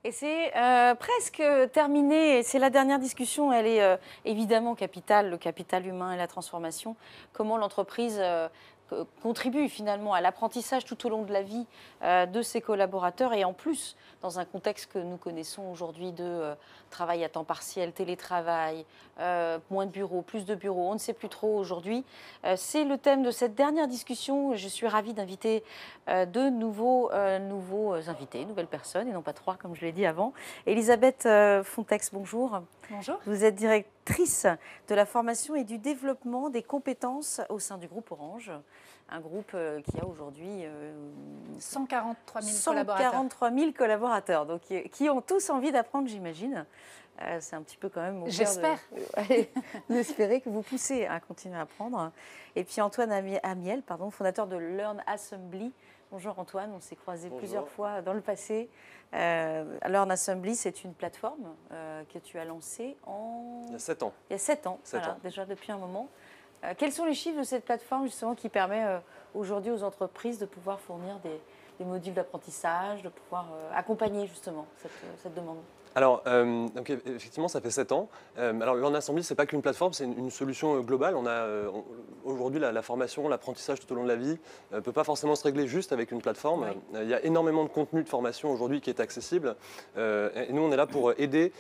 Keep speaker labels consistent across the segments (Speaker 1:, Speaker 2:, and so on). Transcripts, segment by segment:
Speaker 1: Et c'est presque terminé. C'est la dernière discussion. Elle est évidemment capitale, le capital humain et la transformation. Comment l'entreprise contribue finalement à l'apprentissage tout au long de la vie de ses collaborateurs. Et en plus, dans un contexte que nous connaissons aujourd'hui de travail à temps partiel, télétravail, moins de bureaux, plus de bureaux, on ne sait plus trop aujourd'hui. C'est le thème de cette dernière discussion. Je suis ravie d'inviter deux nouveaux invités, nouvelles personnes, et non pas trois, comme je l'ai dit avant. Elisabeth Fontex, bonjour.
Speaker 2: Bonjour.
Speaker 1: Vous êtes directrice de la formation et du développement des compétences au sein du groupe Orange, un groupe qui a aujourd'hui
Speaker 2: 143 000 collaborateurs.
Speaker 1: 143 000 collaborateurs, donc qui ont tous envie d'apprendre, j'imagine. C'est un petit peu quand même mon
Speaker 2: J'espère.
Speaker 1: d'espérer que vous poussez à continuer à apprendre. Et puis Antoine Amiel, fondateur de Learn Assembly. Bonjour Antoine, on s'est croisés plusieurs fois dans le passé. Learn Assembly, c'est une plateforme que tu as lancée
Speaker 3: il y a 7 ans.
Speaker 1: Il y a 7 ans, déjà depuis un moment. Quels sont les chiffres de cette plateforme justement qui permet aujourd'hui aux entreprises de pouvoir fournir des modules d'apprentissage, de pouvoir accompagner justement cette demande?
Speaker 3: Alors, donc, effectivement, ça fait 7 ans. Alors, Learn Assembly, ce n'est pas qu'une plateforme, c'est une solution globale. Aujourd'hui, la formation, l'apprentissage tout au long de la vie ne peut pas forcément se régler juste avec une plateforme. Oui. Il y a énormément de contenu de formation aujourd'hui qui est accessible. Et nous, on est là pour aider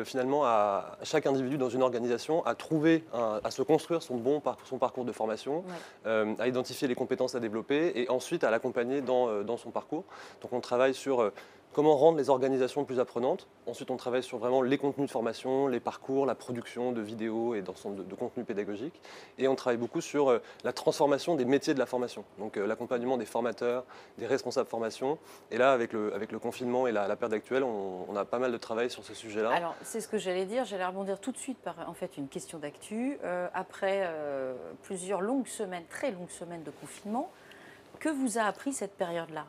Speaker 3: finalement à chaque individu dans une organisation à trouver, à se construire son parcours de formation, oui. À identifier les compétences à développer et ensuite à l'accompagner dans son parcours. Donc, on travaille sur comment rendre les organisations plus apprenantes. Ensuite, on travaille sur vraiment les contenus de formation, les parcours, la production de vidéos et d'ensemble de contenus pédagogiques. Et on travaille beaucoup sur la transformation des métiers de la formation. Donc l'accompagnement des formateurs, des responsables formation. Et là, avec le confinement et la période actuelle, on a pas mal de travail sur ce sujet-là.
Speaker 1: Alors, c'est ce que j'allais dire. J'allais rebondir tout de suite par en fait une question d'actu. Après plusieurs longues semaines, très longues semaines de confinement, que vous a appris cette période-là,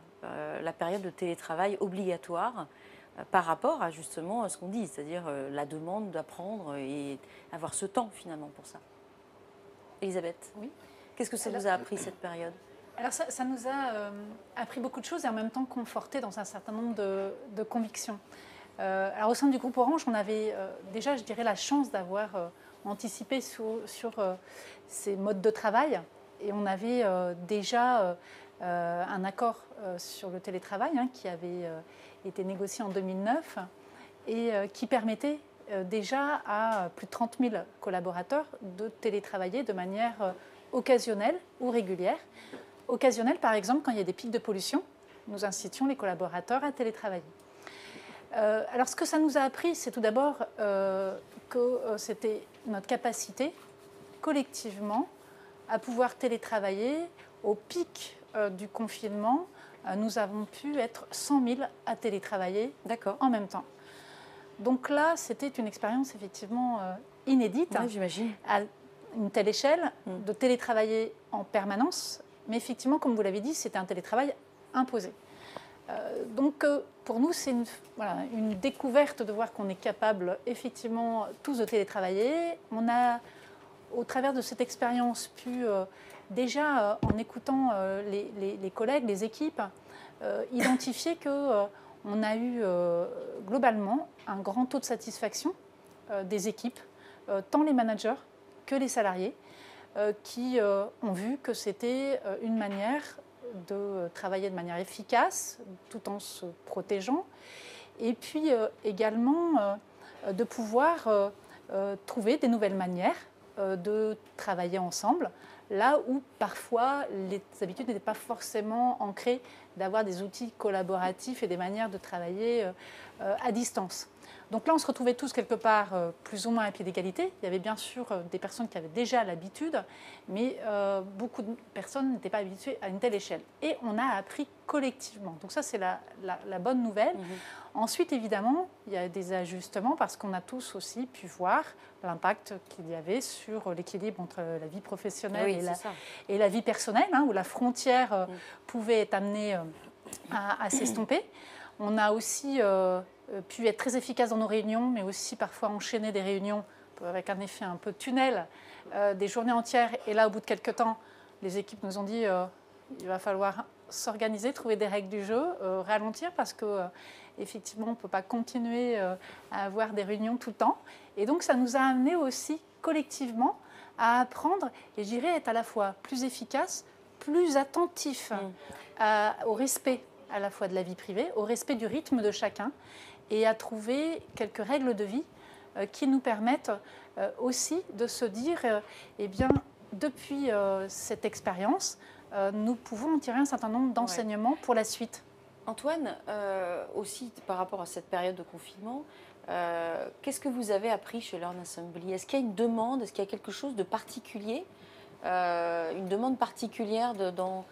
Speaker 1: la période de télétravail obligatoire par rapport à justement ce qu'on dit, c'est-à-dire la demande d'apprendre et avoir ce temps finalement pour ça? Elisabeth,
Speaker 2: oui.
Speaker 1: Qu'est-ce que ça vous a appris cette période?
Speaker 2: Alors ça nous a appris beaucoup de choses et en même temps conforté dans un certain nombre de convictions. Alors au sein du groupe Orange, on avait déjà, je dirais, la chance d'avoir anticipé sur ces modes de travail. Et on avait déjà un accord sur le télétravail qui avait été négocié en 2009 et qui permettait déjà à plus de 30 000 collaborateurs de télétravailler de manière occasionnelle ou régulière. Occasionnelle, par exemple, quand il y a des pics de pollution, nous incitions les collaborateurs à télétravailler. Alors ce que ça nous a appris, c'est tout d'abord que c'était notre capacité collectivement à pouvoir télétravailler. Au pic du confinement, nous avons pu être 100 000 à télétravailler en même temps. Donc là, c'était une expérience effectivement inédite,
Speaker 1: j'imagine,
Speaker 2: à une telle échelle, de télétravailler en permanence. Mais effectivement, comme vous l'avez dit, c'était un télétravail imposé. Donc pour nous, c'est une découverte de voir qu'on est capable effectivement tous de télétravailler. On a, au travers de cette expérience, pu déjà, en écoutant les collègues, les équipes, identifier qu'on a eu globalement un grand taux de satisfaction des équipes, tant les managers que les salariés, qui ont vu que c'était une manière de travailler de manière efficace, tout en se protégeant, et puis également de pouvoir trouver des nouvelles manières de travailler ensemble, là où parfois les habitudes n'étaient pas forcément ancrées, d'avoir des outils collaboratifs et des manières de travailler à distance. Donc là, on se retrouvait tous quelque part plus ou moins à pied d'égalité. Il y avait bien sûr des personnes qui avaient déjà l'habitude, mais beaucoup de personnes n'étaient pas habituées à une telle échelle. Et on a appris collectivement. Donc ça, c'est la bonne nouvelle. Ensuite, évidemment, il y a des ajustements parce qu'on a tous aussi pu voir l'impact qu'il y avait sur l'équilibre entre la vie professionnelle et la vie personnelle, où la frontière pouvait être amenée à s'estomper. On a aussi pu être très efficace dans nos réunions, mais aussi parfois enchaîner des réunions avec un effet un peu tunnel, des journées entières. Et là, au bout de quelques temps, les équipes nous ont dit il va falloir s'organiser, trouver des règles du jeu, ralentir, parce que effectivement, on ne peut pas continuer à avoir des réunions tout le temps. Et donc, ça nous a amené aussi collectivement à apprendre, et je dirais être à la fois plus efficace, plus attentif au respect à la fois de la vie privée, au respect du rythme de chacun, et à trouver quelques règles de vie qui nous permettent aussi de se dire, eh bien, depuis cette expérience, nous pouvons en tirer un certain nombre d'enseignements pour la suite.
Speaker 1: Antoine, aussi par rapport à cette période de confinement, qu'est-ce que vous avez appris chez Learn Assembly? Est-ce qu'il y a une demande, est-ce qu'il y a quelque chose de particulier, une demande particulière dans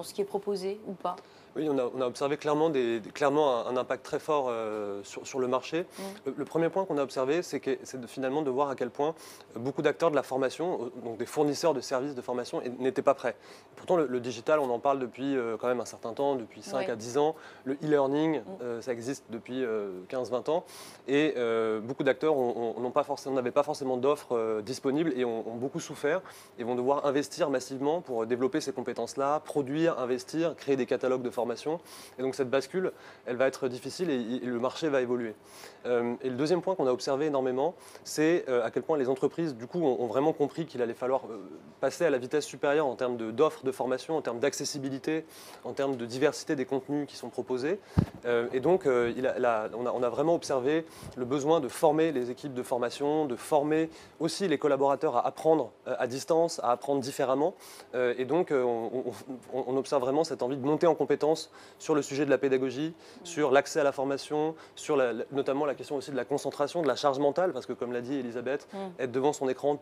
Speaker 1: ce qui est proposé ou pas?
Speaker 3: Oui, on a observé clairement un impact très fort sur le marché. Le premier point qu'on a observé, c'est finalement de voir à quel point beaucoup d'acteurs de la formation, donc des fournisseurs de services de formation, n'étaient pas prêts. Pourtant, le digital, on en parle depuis quand même un certain temps, depuis 5 à 10 ans. Le e-learning, ça existe depuis 15-20 ans. Et beaucoup d'acteurs n'avaient pas forcément d'offres disponibles et ont beaucoup souffert et vont devoir investir massivement pour développer ces compétences-là, produire, investir, créer des catalogues de formation. Et donc cette bascule, elle va être difficile et le marché va évoluer. Et le deuxième point qu'on a observé énormément, c'est à quel point les entreprises du coup ont vraiment compris qu'il allait falloir passer à la vitesse supérieure en termes d'offres de formation, en termes d'accessibilité, en termes de diversité des contenus qui sont proposés. Et donc on a vraiment observé le besoin de former les équipes de formation, de former aussi les collaborateurs à apprendre à distance, à apprendre différemment. Et donc on observe vraiment cette envie de monter en compétence sur le sujet de la pédagogie, sur l'accès à la formation, sur notamment la question aussi de la concentration, de la charge mentale, parce que comme l'a dit Elisabeth, être devant son écran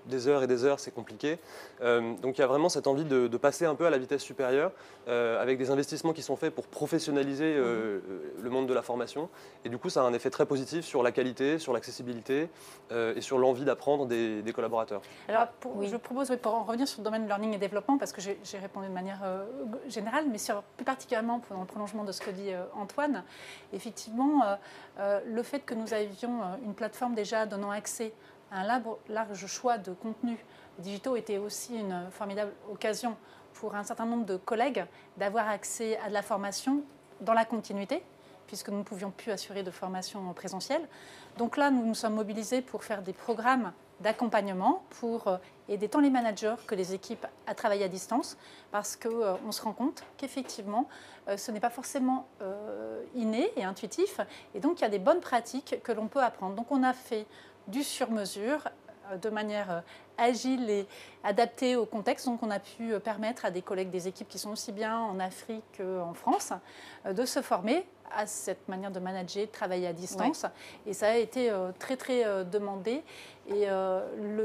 Speaker 3: des heures et des heures, c'est compliqué. Donc il y a vraiment cette envie de passer un peu à la vitesse supérieure, avec des investissements qui sont faits pour professionnaliser le monde de la formation. Et du coup, ça a un effet très positif sur la qualité, sur l'accessibilité et sur l'envie d'apprendre des collaborateurs.
Speaker 2: Alors, je propose, pour en revenir sur le domaine learning et développement, parce que j'ai répondu de manière générale, mais plus particulièrement dans le prolongement de ce que dit Antoine, effectivement, le fait que nous avions une plateforme déjà donnant accès un large choix de contenus digitaux était aussi une formidable occasion pour un certain nombre de collègues d'avoir accès à de la formation dans la continuité, puisque nous ne pouvions plus assurer de formation en présentiel. Donc là, nous nous sommes mobilisés pour faire des programmes d'accompagnement pour aider tant les managers que les équipes à travailler à distance, parce qu'on se rend compte qu'effectivement, ce n'est pas forcément inné et intuitif, et donc il y a des bonnes pratiques que l'on peut apprendre. Donc on a fait du sur-mesure de manière agile et adaptée au contexte. Donc on a pu permettre à des collègues des équipes qui sont aussi bien en Afrique qu'en France de se former à cette manière de manager, de travailler à distance. Et ça a été très très demandé. Et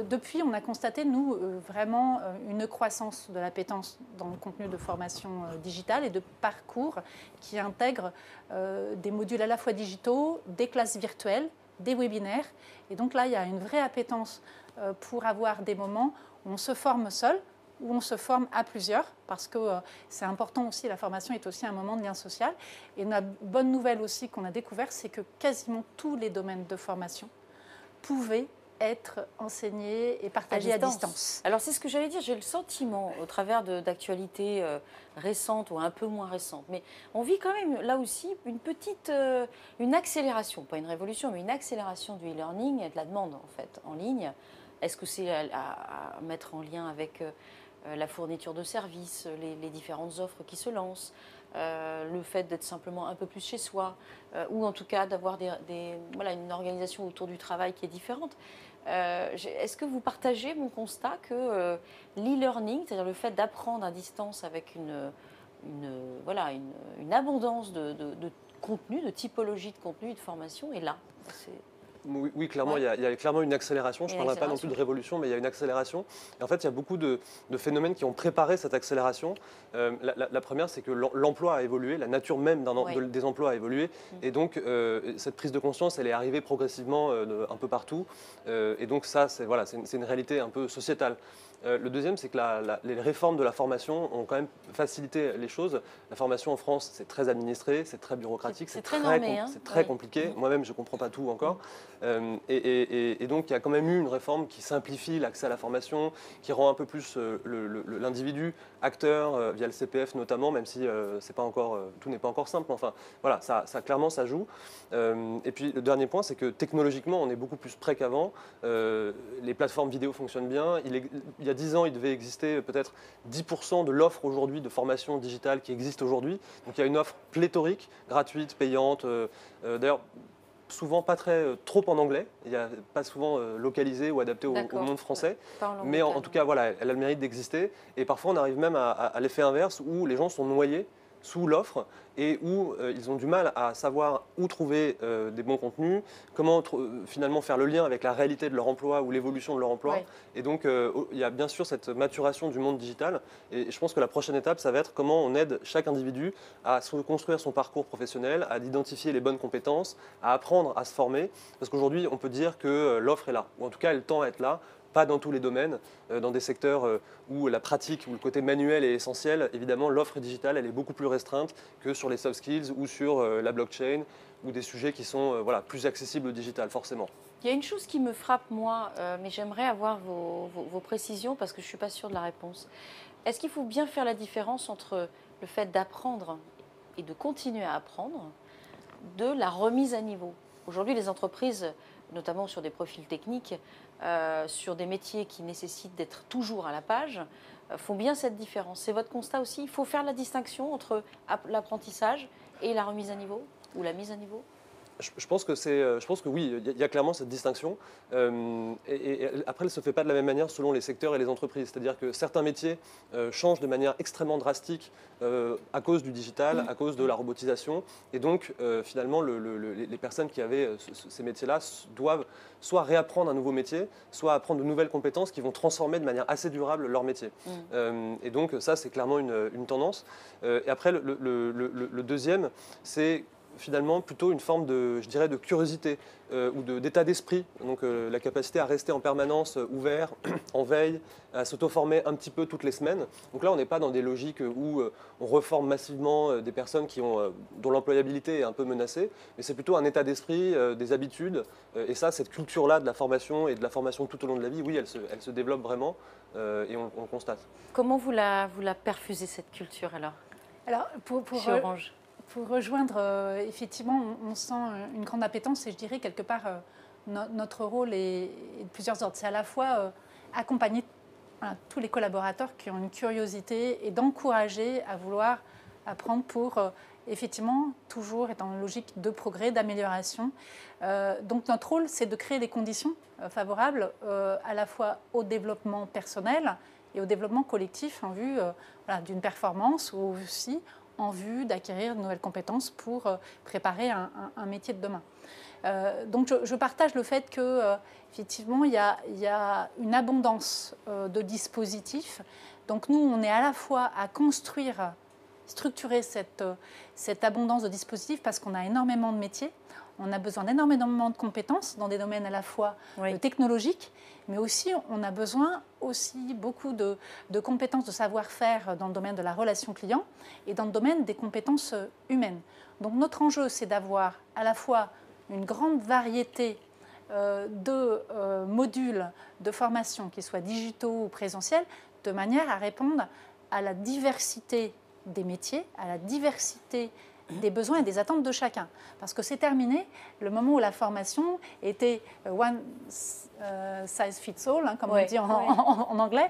Speaker 2: depuis, on a constaté, nous, vraiment une croissance de l'appétence dans le contenu de formation digitale et de parcours qui intègrent des modules à la fois digitaux, des classes virtuelles, des webinaires. Et donc là, il y a une vraie appétence pour avoir des moments où on se forme seul, où on se forme à plusieurs, parce que c'est important aussi, la formation est aussi un moment de lien social. Et une bonne nouvelle aussi qu'on a découvert, c'est que quasiment tous les domaines de formation pouvaient être enseignés et partagés à distance.
Speaker 1: Alors c'est ce que j'allais dire, j'ai le sentiment, au travers d'actualités récentes ou un peu moins récentes, mais on vit quand même là aussi une accélération, pas une révolution, mais une accélération du e-learning et de la demande en fait en ligne. Est-ce que c'est à mettre en lien avec la fourniture de services, les différentes offres qui se lancent, le fait d'être simplement un peu plus chez soi, ou en tout cas d'avoir une organisation autour du travail qui est différente. Est-ce que vous partagez mon constat que l'e-learning, c'est-à-dire le fait d'apprendre à distance avec une abondance de contenu, de typologie de contenu et de formation est là?
Speaker 3: Oui, clairement, il y a clairement une accélération. Je ne parlerai pas non plus de révolution, mais il y a une accélération. Et en fait, il y a beaucoup de phénomènes qui ont préparé cette accélération. La première, c'est que l'emploi a évolué, la nature même des emplois a évolué. Et donc, cette prise de conscience, elle est arrivée progressivement un peu partout. Et donc ça, c'est une réalité un peu sociétale. Le deuxième, c'est que les réformes de la formation ont quand même facilité les choses. La formation en France, c'est très administré, c'est très bureaucratique, c'est très,
Speaker 1: normé,
Speaker 3: très compliqué. Moi-même, je ne comprends pas tout encore. Et donc, il y a quand même eu une réforme qui simplifie l'accès à la formation, qui rend un peu plus l'individu acteur via le CPF notamment, même si c'est pas encore, tout n'est pas encore simple. Enfin, voilà, clairement, ça joue. Et puis, le dernier point, c'est que technologiquement, on est beaucoup plus prêt qu'avant. Les plateformes vidéo fonctionnent bien. Il y a 10 ans, il devait exister peut-être 10% de l'offre aujourd'hui de formation digitale qui existe aujourd'hui. Donc, il y a une offre pléthorique, gratuite, payante. D'ailleurs, souvent pas trop en anglais, il n'y a pas souvent localisé ou adapté au monde français, mais en tout cas voilà, elle a le mérite d'exister et parfois on arrive même à l'effet inverse où les gens sont noyés sous l'offre et où ils ont du mal à savoir où trouver des bons contenus, comment finalement faire le lien avec la réalité de leur emploi ou l'évolution de leur emploi. Ouais. Et donc il y a bien sûr cette maturation du monde digital et je pense que la prochaine étape, ça va être comment on aide chaque individu à se construire son parcours professionnel, à identifier les bonnes compétences, à apprendre à se former. Parce qu'aujourd'hui, on peut dire que l'offre est là, ou en tout cas elle tend à être là. Pas dans tous les domaines, dans des secteurs où la pratique, où le côté manuel est essentiel. Évidemment, l'offre digitale, elle est beaucoup plus restreinte que sur les soft skills ou sur la blockchain ou des sujets qui sont voilà, plus accessibles au digital, forcément.
Speaker 1: Il y a une chose qui me frappe, moi, mais j'aimerais avoir vos précisions parce que je ne suis pas sûre de la réponse. Est-ce qu'il faut bien faire la différence entre le fait d'apprendre et de continuer à apprendre de la remise à niveau? Aujourd'hui, les entreprises, notamment sur des profils techniques, sur des métiers qui nécessitent d'être toujours à la page, font bien cette différence. C'est votre constat aussi? Il faut faire la distinction entre l'apprentissage et la remise à niveau ou la mise à niveau?
Speaker 3: Je pense que oui, il y a clairement cette distinction. Et après, elle ne se fait pas de la même manière selon les secteurs et les entreprises. C'est-à-dire que certains métiers changent de manière extrêmement drastique à cause du digital, à cause de la robotisation. Et donc, finalement, les personnes qui avaient ces métiers-là doivent soit réapprendre un nouveau métier, soit apprendre de nouvelles compétences qui vont transformer de manière assez durable leur métier. Et donc, ça, c'est clairement une tendance. Et après, le deuxième, c'est finalement plutôt une forme de, je dirais, de curiosité ou d'état d'esprit. Donc la capacité à rester en permanence ouvert, en veille, à s'auto-former un petit peu toutes les semaines. Donc là, on n'est pas dans des logiques où on reforme massivement des personnes dont l'employabilité est un peu menacée, mais c'est plutôt un état d'esprit, des habitudes. Et ça, cette culture-là de la formation et de la formation tout au long de la vie, oui, elle se développe vraiment et on le constate.
Speaker 1: Comment vous la perfusez, cette culture alors
Speaker 2: chez Orange. Pour rejoindre, effectivement, on sent une grande appétence et je dirais quelque part notre rôle est de plusieurs ordres. C'est à la fois accompagner tous les collaborateurs qui ont une curiosité et d'encourager à vouloir apprendre pour effectivement toujours être dans une logique de progrès, d'amélioration. Donc notre rôle, c'est de créer les conditions favorables à la fois au développement personnel et au développement collectif en vue d'une performance ou aussi en vue d'acquérir de nouvelles compétences pour préparer un métier de demain. Donc je partage le fait qu'effectivement, il y a une abondance de dispositifs. Donc nous, on est à la fois à structurer cette abondance de dispositifs parce qu'on a énormément de métiers. On a besoin d'énormément de compétences dans des domaines à la fois technologiques, mais aussi on a besoin beaucoup de compétences, de savoir-faire dans le domaine de la relation client et dans le domaine des compétences humaines. Donc notre enjeu, c'est d'avoir à la fois une grande variété de modules de formation, qu'ils soient digitaux ou présentiels, de manière à répondre à la diversité des métiers, à la diversité des besoins et des attentes de chacun. Parce que c'est terminé le moment où la formation était one size fits all, comme on dit en anglais,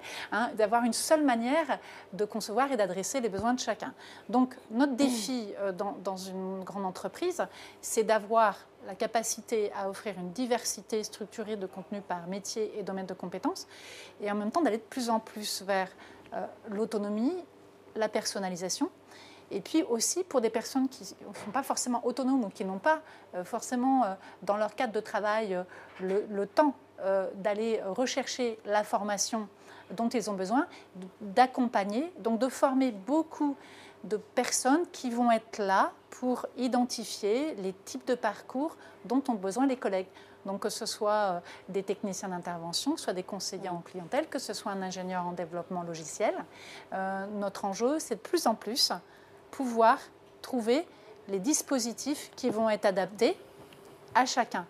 Speaker 2: d'avoir une seule manière de concevoir et d'adresser les besoins de chacun. Donc notre défi dans une grande entreprise, c'est d'avoir la capacité à offrir une diversité structurée de contenu par métier et domaine de compétences, et en même temps d'aller de plus en plus vers l'autonomie, la personnalisation. Et puis aussi pour des personnes qui ne sont pas forcément autonomes ou qui n'ont pas forcément dans leur cadre de travail le temps d'aller rechercher la formation dont ils ont besoin, d'accompagner, donc de former beaucoup de personnes qui vont être là pour identifier les types de parcours dont ont besoin les collègues. Donc que ce soit des techniciens d'intervention, soit des conseillers en clientèle, que ce soit un ingénieur en développement logiciel. Notre enjeu, c'est de plus en plus pouvoir trouver les dispositifs qui vont être adaptés à chacun.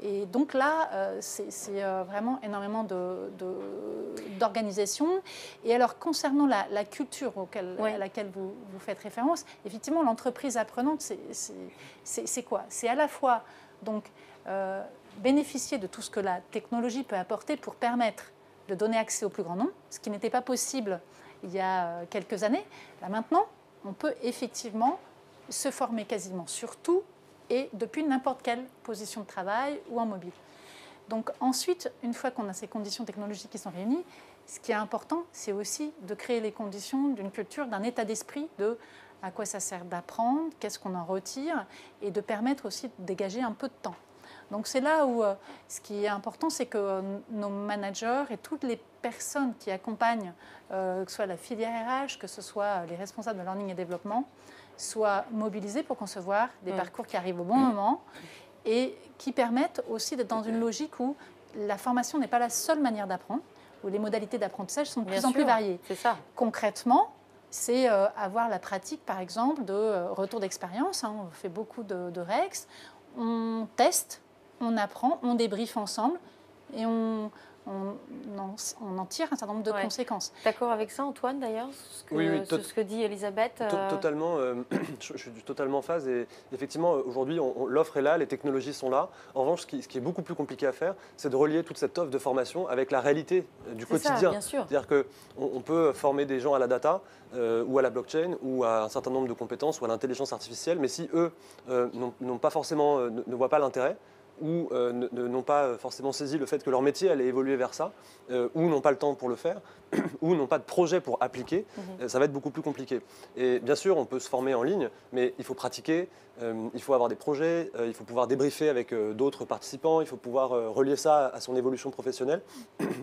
Speaker 2: Et donc là, c'est vraiment énormément d'organisation. Et alors, concernant la culture à laquelle vous faites référence, effectivement, l'entreprise apprenante, c'est quoi? C'est à la fois donc, bénéficier de tout ce que la technologie peut apporter pour permettre de donner accès au plus grand nombre, ce qui n'était pas possible il y a quelques années. Là, maintenant, on peut effectivement se former quasiment sur tout et depuis n'importe quelle position de travail ou en mobile. Donc ensuite, une fois qu'on a ces conditions technologiques qui sont réunies, ce qui est important, c'est aussi de créer les conditions d'une culture, d'un état d'esprit de à quoi ça sert d'apprendre, qu'est-ce qu'on en retire, et de permettre aussi de dégager un peu de temps. Donc c'est là où ce qui est important, c'est que nos managers et toutes les personnes qui accompagnent, que ce soit la filière RH, que ce soit les responsables de learning et développement, soient mobilisés pour concevoir des parcours qui arrivent au bon moment et qui permettent aussi d'être dans une logique où la formation n'est pas la seule manière d'apprendre, où les modalités d'apprentissage sont de plus en plus variées.
Speaker 1: C'est ça.
Speaker 2: Concrètement, c'est avoir la pratique, par exemple, de retour d'expérience. On fait beaucoup de REX, on teste, on apprend, on débriefe ensemble et on en tire un certain nombre de conséquences.
Speaker 1: D'accord avec ça, Antoine, d'ailleurs, ce que dit Elisabeth
Speaker 3: Totalement, je suis totalement en phase. Et effectivement, aujourd'hui, l'offre est là, les technologies sont là. En revanche, ce qui est beaucoup plus compliqué à faire, c'est de relier toute cette offre de formation avec la réalité du quotidien. C'est-à-dire qu'on peut former des gens à la data ou à la blockchain ou à un certain nombre de compétences ou à l'intelligence artificielle, mais si eux n'ont pas forcément, ne voient pas l'intérêt, ou n'ont pas forcément saisi le fait que leur métier allait évoluer vers ça, ou n'ont pas le temps pour le faire, ou n'ont pas de projet pour appliquer, ça va être beaucoup plus compliqué. Et bien sûr, on peut se former en ligne, mais il faut pratiquer, il faut avoir des projets, il faut pouvoir débriefer avec d'autres participants, il faut pouvoir relier ça à son évolution professionnelle.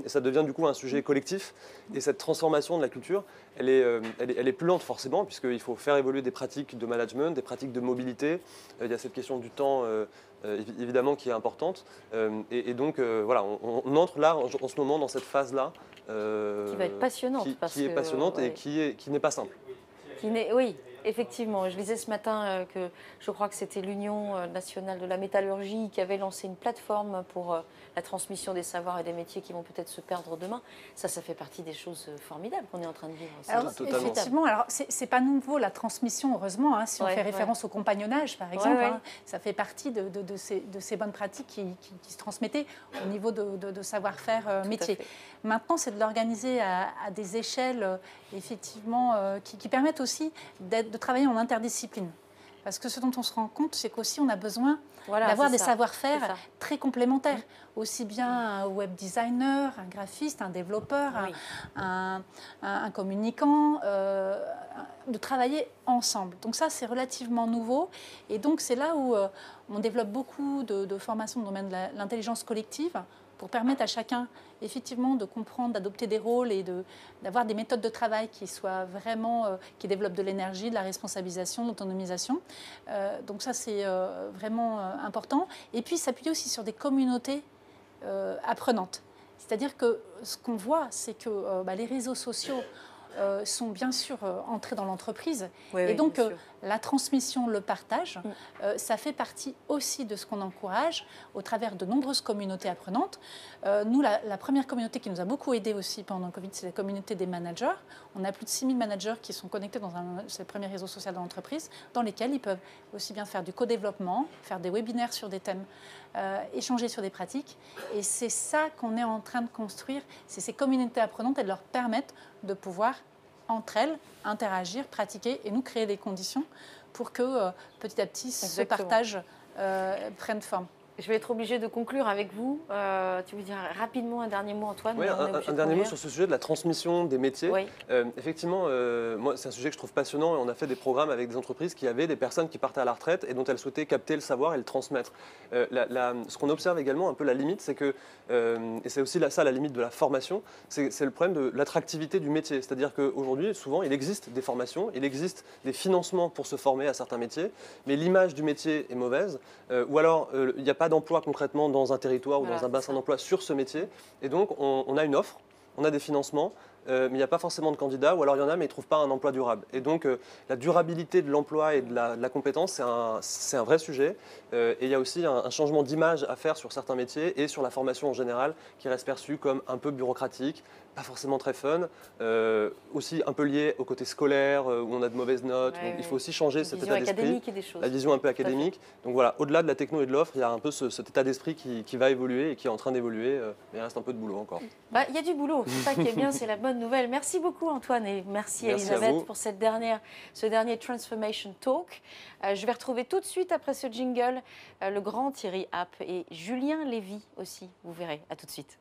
Speaker 3: Et ça devient du coup un sujet collectif. Et cette transformation de la culture, elle est plus lente forcément, puisqu'il faut faire évoluer des pratiques de management, des pratiques de mobilité. Il y a cette question du temps évidemment qui est importante. Et donc voilà, on entre là en ce moment dans cette phase-là.
Speaker 1: Qui va être passionnante.
Speaker 3: Qui est passionnante et qui n'est pas simple.
Speaker 1: Oui, effectivement. Je lisais ce matin que je crois que c'était l'Union nationale de la métallurgie qui avait lancé une plateforme pour la transmission des savoirs et des métiers qui vont peut-être se perdre demain. Ça fait partie des choses formidables qu'on est en train de vivre.
Speaker 2: Alors, effectivement, alors c'est pas nouveau la transmission, heureusement. Si on fait référence au compagnonnage, par exemple, ça fait partie de ces bonnes pratiques qui se transmettaient au niveau de savoir-faire métier. Maintenant, c'est de l'organiser à des échelles effectivement qui permettent aussi de travailler en interdiscipline. Parce que ce dont on se rend compte, c'est qu'aussi on a besoin d'avoir des savoir-faire très complémentaires. Aussi bien un web designer, un graphiste, un développeur, un communicant, de travailler ensemble. Donc ça, c'est relativement nouveau. Et donc c'est là où on développe beaucoup de formations dans le domaine de l'intelligence collective pour permettre à chacun effectivement de comprendre, d'adopter des rôles et d'avoir des méthodes de travail qui soient vraiment, qui développent de l'énergie, de la responsabilisation, de l'autonomisation. Donc ça, c'est vraiment important. Et puis s'appuyer aussi sur des communautés apprenantes. C'est-à-dire que ce qu'on voit, c'est que les réseaux sociaux sont bien sûr entrés dans l'entreprise. Et donc, la transmission, le partage, ça fait partie aussi de ce qu'on encourage au travers de nombreuses communautés apprenantes. Nous, la première communauté qui nous a beaucoup aidé aussi pendant le Covid, c'est la communauté des managers. On a plus de 6000 managers qui sont connectés dans ce premier réseau social de l'entreprise, dans lesquels ils peuvent aussi bien faire du co-développement, faire des webinaires sur des thèmes, échanger sur des pratiques. Et c'est ça qu'on est en train de construire, c'est ces communautés apprenantes et de leur permettre de pouvoir, entre elles, interagir, pratiquer et nous créer des conditions pour que petit à petit ce partage prenne forme.
Speaker 1: Je vais être obligée de conclure avec vous. Tu veux dire rapidement un dernier mot, Antoine?
Speaker 3: Oui, un dernier mot sur ce sujet de la transmission des métiers.
Speaker 1: Oui.
Speaker 3: Effectivement, moi, c'est un sujet que je trouve passionnant. On a fait des programmes avec des entreprises qui avaient des personnes qui partaient à la retraite et dont elles souhaitaient capter le savoir et le transmettre. Ce qu'on observe également, un peu la limite, c'est que, et c'est aussi ça la limite de la formation, c'est le problème de l'attractivité du métier. C'est-à-dire qu'aujourd'hui, souvent, il existe des formations, il existe des financements pour se former à certains métiers, mais l'image du métier est mauvaise, ou alors il n'y a pas d'emploi concrètement dans un territoire ou dans un bassin d'emploi sur ce métier. Et donc, on a une offre, on a des financements, mais il n'y a pas forcément de candidats, ou alors il y en a, mais ils ne trouvent pas un emploi durable. Et donc, la durabilité de l'emploi et de la compétence, c'est un vrai sujet. Et il y a aussi un changement d'image à faire sur certains métiers et sur la formation en général, qui reste perçue comme un peu bureaucratique, pas forcément très fun, aussi un peu lié au côté scolaire, où on a de mauvaises notes.
Speaker 1: Ouais,
Speaker 3: donc il faut aussi changer cet état d'esprit.
Speaker 1: académique et des choses.
Speaker 3: La vision un peu académique. Donc voilà, au-delà de la techno et de l'offre, il y a un peu cet état d'esprit qui va évoluer et qui est en train d'évoluer, mais il reste un peu de boulot encore.
Speaker 1: Il y a du boulot, c'est ça qui est bien, c'est la bonne nouvelle. Merci beaucoup Antoine et merci Elisabeth pour ce dernier Transformation Talk. Je vais retrouver tout de suite après ce jingle le grand Thierry Happ et Julien Lévy aussi, vous verrez. À tout de suite.